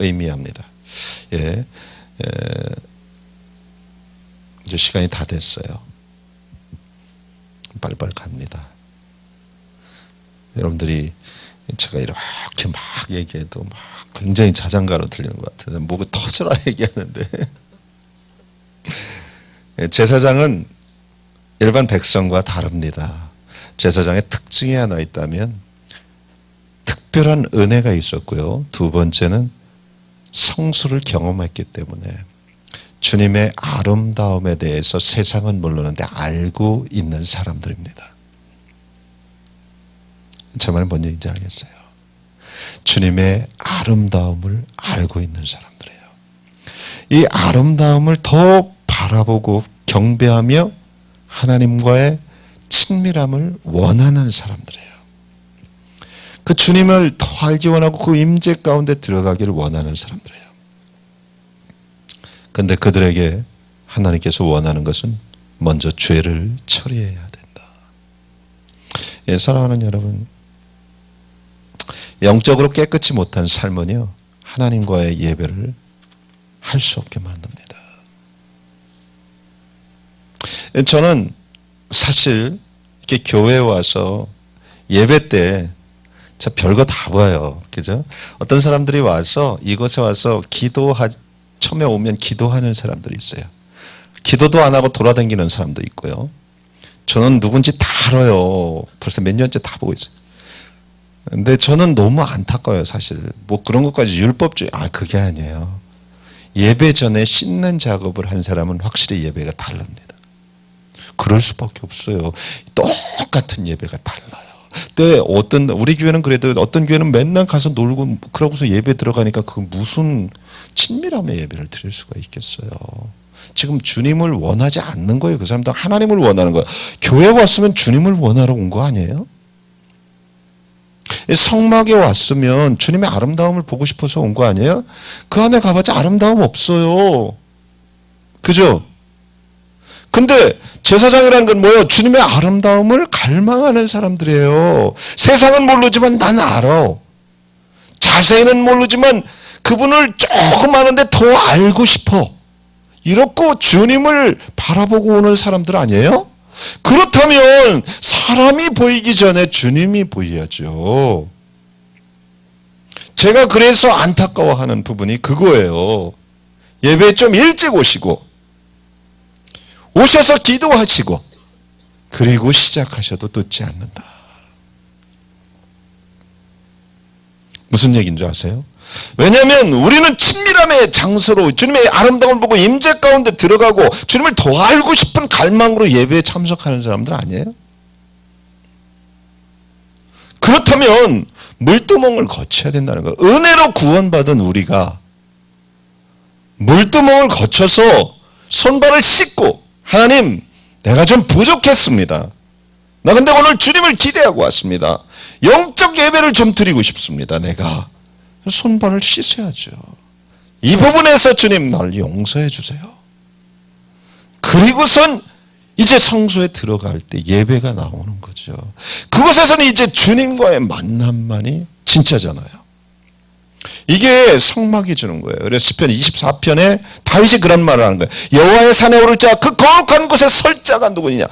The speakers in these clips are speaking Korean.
의미합니다. 예, 이제 시간이 다 됐어요. 빨리빨리 갑니다. 여러분들이 제가 이렇게 막 얘기해도 막 굉장히 자장가로 들리는 것 같아요. 목이 터져라 얘기하는데 제사장은 일반 백성과 다릅니다. 제사장의 특징이 하나 있다면 특별한 은혜가 있었고요. 두 번째는 성수를 경험했기 때문에 주님의 아름다움에 대해서 세상은 모르는데 알고 있는 사람들입니다. 제 말은 뭔 얘기인지 알겠어요? 주님의 아름다움을 알고 있는 사람들이에요. 이 아름다움을 더 바라보고 경배하며 하나님과의 친밀함을 원하는 사람들이에요. 그 주님을 더 알기 원하고 그 임재 가운데 들어가기를 원하는 사람들이에요. 그런데 그들에게 하나님께서 원하는 것은 먼저 죄를 처리해야 된다. 예, 사랑하는 여러분, 영적으로 깨끗이 못한 삶은요, 하나님과의 예배를 할 수 없게 만듭니다. 저는 사실 이렇게 교회에 와서 예배 때 저 별거 다 봐요. 그죠? 어떤 사람들이 와서 이곳에 와서 처음에 오면 기도하는 사람들이 있어요. 기도도 안 하고 돌아다니는 사람도 있고요. 저는 누군지 다 알아요. 벌써 몇 년째 다 보고 있어요. 근데 저는 너무 안타까워요, 사실. 뭐 그런 것까지 율법주의, 그게 아니에요. 예배 전에 씻는 작업을 한 사람은 확실히 예배가 다릅니다. 그럴 수밖에 없어요. 똑같은 예배가 달라요. 근데 우리 교회는 그래도 어떤 교회는 맨날 가서 놀고 그러고서 예배 들어가니까 그 무슨 친밀함의 예배를 드릴 수가 있겠어요. 지금 주님을 원하지 않는 거예요. 그 사람들 하나님을 원하는 거예요. 교회 왔으면 주님을 원하러 온 거 아니에요? 성막에 왔으면 주님의 아름다움을 보고 싶어서 온 거 아니에요? 그 안에 가봤자 아름다움 없어요. 그죠? 근데 제사장이라는 건 뭐예요? 주님의 아름다움을 갈망하는 사람들이에요. 세상은 모르지만 난 알아. 자세히는 모르지만 그분을 조금 아는데 더 알고 싶어. 이렇게 주님을 바라보고 오는 사람들 아니에요? 그렇다면 사람이 보이기 전에 주님이 보여야죠. 제가 그래서 안타까워하는 부분이 그거예요. 예배에 좀 일찍 오셔서 기도하시고 그리고 시작하셔도 늦지 않는다. 무슨 얘기인 줄 아세요? 왜냐하면 우리는 친밀함의 장소로 주님의 아름다움을 보고 임재 가운데 들어가고 주님을 더 알고 싶은 갈망으로 예배에 참석하는 사람들 아니에요? 그렇다면 물두멍을 거쳐야 된다는 거예요. 은혜로 구원받은 우리가 물두멍을 거쳐서 손발을 씻고 하나님, 내가 좀 부족했습니다. 나 근데 오늘 주님을 기대하고 왔습니다. 영적 예배를 좀 드리고 싶습니다. 내가 손발을 씻어야죠. 이 부분에서 주님 날 용서해 주세요. 그리고선 이제 성소에 들어갈 때 예배가 나오는 거죠. 그곳에서는 이제 주님과의 만남만이 진짜잖아요. 이게 성막이 주는 거예요. 그래서 시편 24편에 다윗이 그런 말을 하는 거예요. 여호와의 산에 오를 자, 그 거룩한 곳에 설 자가 누구냐.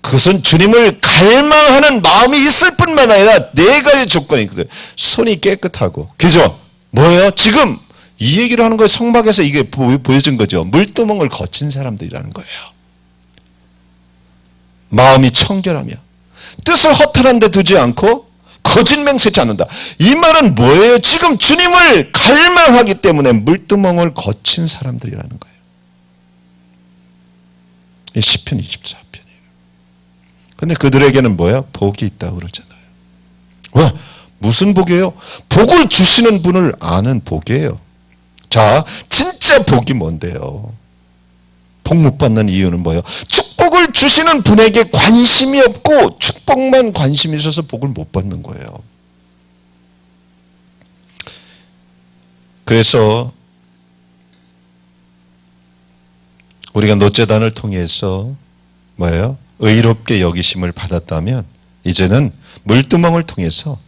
그것은 주님을 갈망하는 마음이 있을 뿐만 아니라 네 가지 조건이 있거든요. 손이 깨끗하고, 그죠? 뭐예요? 지금 이 얘기를 하는 거예요. 성막에서 이게 보여준 거죠. 물두멍을 거친 사람들이라는 거예요. 마음이 청결하며 뜻을 허탈한 데 두지 않고 거짓 맹세치 않는다. 이 말은 뭐예요? 지금 주님을 갈망하기 때문에 물두멍을 거친 사람들이라는 거예요. 이 시편 24편이에요. 근데 그들에게는 뭐야? 복이 있다고 그러잖아요. 왜? 무슨 복이에요? 복을 주시는 분을 아는 복이에요. 자, 진짜 복이 뭔데요? 복 못 받는 이유는 뭐예요? 축복을 주시는 분에게 관심이 없고 축복만 관심이 있어서 복을 못 받는 거예요. 그래서 우리가 노제단을 통해서 뭐예요? 의롭게 여기심을 받았다면 이제는 물두멍을 통해서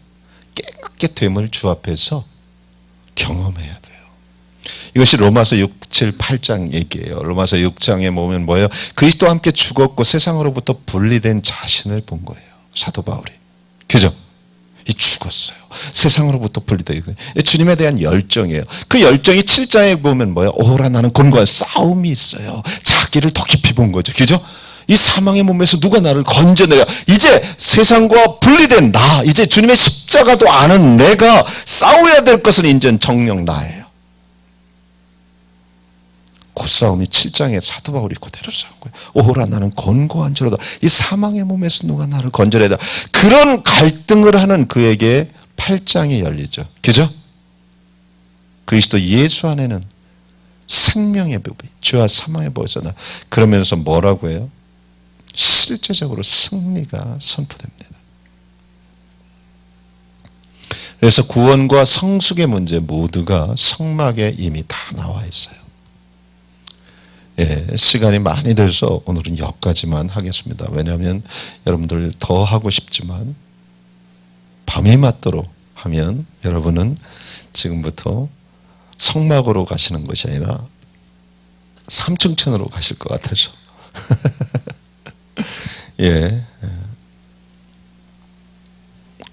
깨끗게 됨을 주 앞에서 경험해야 돼요. 이것이 로마서 6, 7, 8장 얘기예요. 로마서 6장에 보면 뭐예요? 그리스도와 함께 죽었고 세상으로부터 분리된 자신을 본 거예요. 사도 바울이. 그죠? 이 죽었어요. 세상으로부터 분리되고 주님에 대한 열정이에요. 그 열정이 7장에 보면 뭐예요? 오라 나는 권고한 싸움이 있어요. 자기를 더 깊이 본 거죠. 그죠? 이 사망의 몸에서 누가 나를 건져내려. 이제 세상과 분리된 나, 이제 주님의 십자가도 아는 내가 싸워야 될 것은 인전 정녕 나예요. 그 싸움이 7장에 사도 바울이 그대로 싸운 거예요. 오호라 나는 권고한 자로다. 이 사망의 몸에서 누가 나를 건져내다. 그런 갈등을 하는 그에게 8장이 열리죠. 그죠? 그리스도 예수 안에는 생명의 법이 죄와 사망의 법에서 나. 그러면서 뭐라고 해요? 실제적으로 승리가 선포됩니다. 그래서 구원과 성숙의 문제 모두가 성막에 이미 다 나와 있어요. 예, 시간이 많이 돼서 오늘은 여기까지만 하겠습니다. 왜냐하면 여러분들 더 하고 싶지만 밤이 맞도록 하면 여러분은 지금부터 성막으로 가시는 것이 아니라 삼층천으로 가실 것 같아서 예,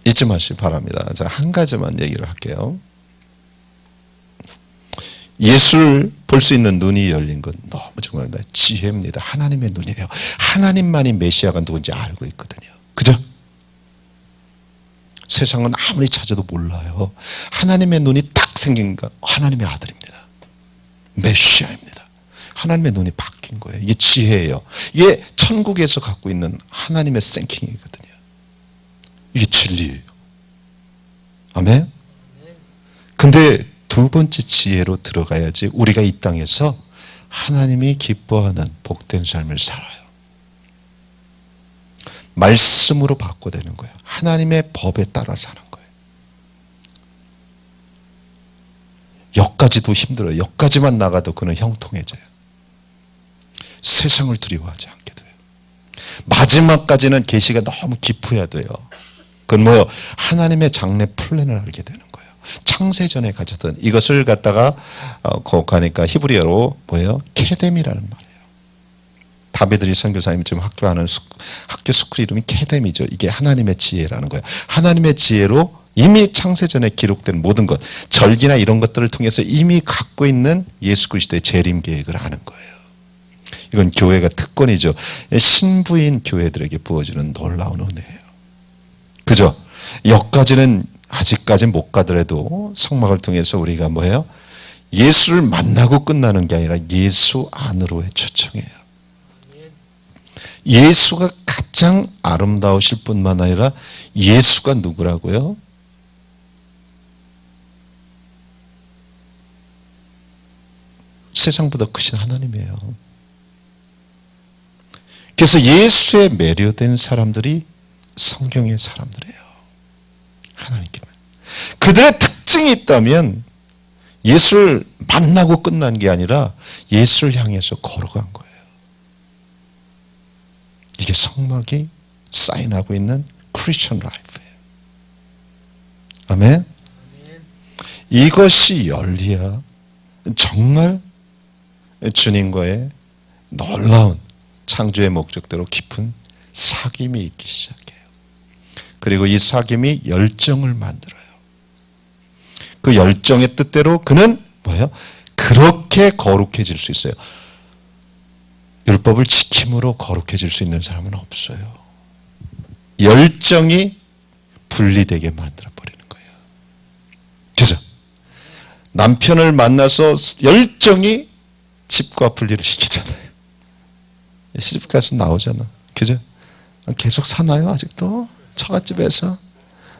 잊지 마시기 바랍니다. 제가 한 가지만 얘기를 할게요. 예수를 볼 수 있는 눈이 열린 건 너무 중요합니다. 지혜입니다. 하나님의 눈이에요. 하나님만이 메시아가 누군지 알고 있거든요. 그죠? 세상은 아무리 찾아도 몰라요. 하나님의 눈이 딱 생긴 건 하나님의 아들입니다. 메시아입니다. 하나님의 눈이 바뀐 거예요. 이게 지혜예요. 이게 천국에서 갖고 있는 하나님의 생킹이거든요. 이게 진리예요. 아멘? 근데 두 번째 지혜로 들어가야지 우리가 이 땅에서 하나님이 기뻐하는 복된 삶을 살아요. 말씀으로 바꿔되는 거예요. 하나님의 법에 따라 사는 거예요. 여기까지도 힘들어요. 여기까지만 나가도 그는 형통해져요. 세상을 두려워하지 않게 돼요. 마지막까지는 계시가 너무 깊어야 돼요. 그건 뭐예요? 하나님의 장래 플랜을 알게 되는 거예요. 창세전에 가졌던 이것을 갖다가 가니까 히브리어로 뭐예요? 케뎀이라는 말이에요. 다비드리 선교사님이 지금 학교 스쿨 이름이 케뎀이죠. 이게 하나님의 지혜라는 거예요. 하나님의 지혜로 이미 창세전에 기록된 모든 것, 절기나 이런 것들을 통해서 이미 갖고 있는 예수 그리스도의 재림 계획을 아는 거예요. 이건 교회가 특권이죠. 신부인 교회들에게 부어주는 놀라운 은혜예요. 그죠? 여기까지는 아직까지 못 가더라도 성막을 통해서 우리가 뭐예요? 예수를 만나고 끝나는 게 아니라 예수 안으로의 초청이에요. 예수가 가장 아름다우실 뿐만 아니라 예수가 누구라고요? 세상보다 크신 하나님이에요. 그래서 예수에 매료된 사람들이 성경의 사람들이에요. 하나님께. 그들의 특징이 있다면 예수를 만나고 끝난 게 아니라 예수를 향해서 걸어간 거예요. 이게 성막이 사인하고 있는 크리스천 라이프예요. 아멘? 이것이 열려야 정말 주님과의 놀라운 창조의 목적대로 깊은 사귐이 있기 시작해요. 그리고 이 사귐이 열정을 만들어요. 그 열정의 뜻대로 그는 뭐예요? 그렇게 거룩해질 수 있어요. 율법을 지킴으로 거룩해질 수 있는 사람은 없어요. 열정이 분리되게 만들어버리는 거예요. 그죠? 남편을 만나서 열정이 집과 분리를 시키잖아요. 시집 가서 나오잖아. 그죠? 계속 사나요? 아직도? 처갓집에서?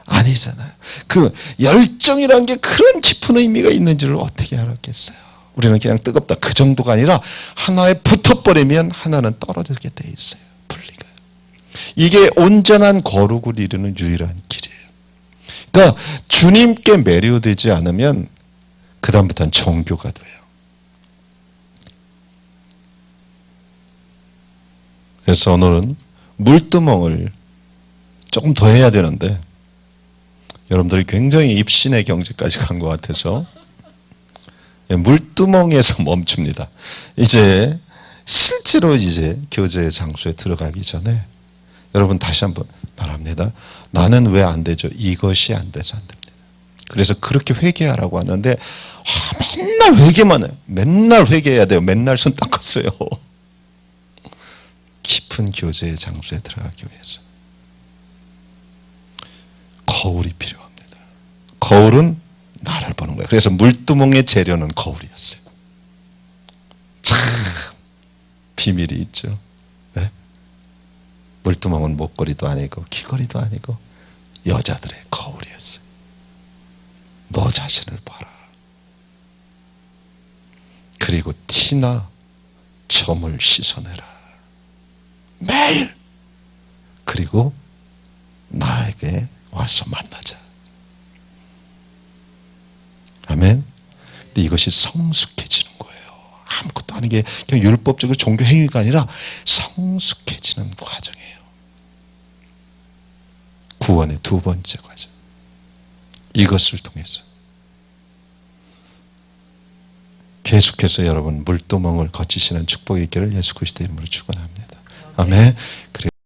아니잖아요. 그 열정이라는 게 그런 깊은 의미가 있는 줄을 어떻게 알았겠어요. 우리는 그냥 뜨겁다 그 정도가 아니라 하나에 붙어버리면 하나는 떨어지게 돼 있어요. 분리가. 이게 온전한 거룩을 이루는 유일한 길이에요. 그러니까 주님께 매료되지 않으면 그 다음부터는 종교가 돼요. 그래서 오늘은 물두멍을 조금 더 해야 되는데 여러분들이 굉장히 입신의 경지까지 간 것 같아서 물두멍에서 멈춥니다. 이제 실제로 이제 교제의 장소에 들어가기 전에 여러분 다시 한번 말합니다. 나는 왜 안 되죠? 이것이 안 돼서 안 됩니다. 그래서 그렇게 회개하라고 하는데 맨날 회개만 해요. 맨날 회개해야 돼요. 맨날 손 닦았어요. 깊은 교제의 장소에 들어가기 위해서 거울이 필요합니다. 거울은 나를 보는 거예요. 그래서 물두멍의 재료는 거울이었어요. 참 비밀이 있죠. 네? 물두멍은 목걸이도 아니고 귀걸이도 아니고 여자들의 거울이었어요. 너 자신을 봐라. 그리고 티나 점을 씻어내라. 매일. 그리고 나에게 와서 만나자. 아멘. 근데 이것이 성숙해지는 거예요. 아무것도 아닌 게 그냥 율법적으로 종교 행위가 아니라 성숙해지는 과정이에요. 구원의 두 번째 과정. 이것을 통해서 계속해서 여러분 물두멍을 거치시는 축복이 있기를 예수 그리스도의 이름으로 축원합니다. 아멘.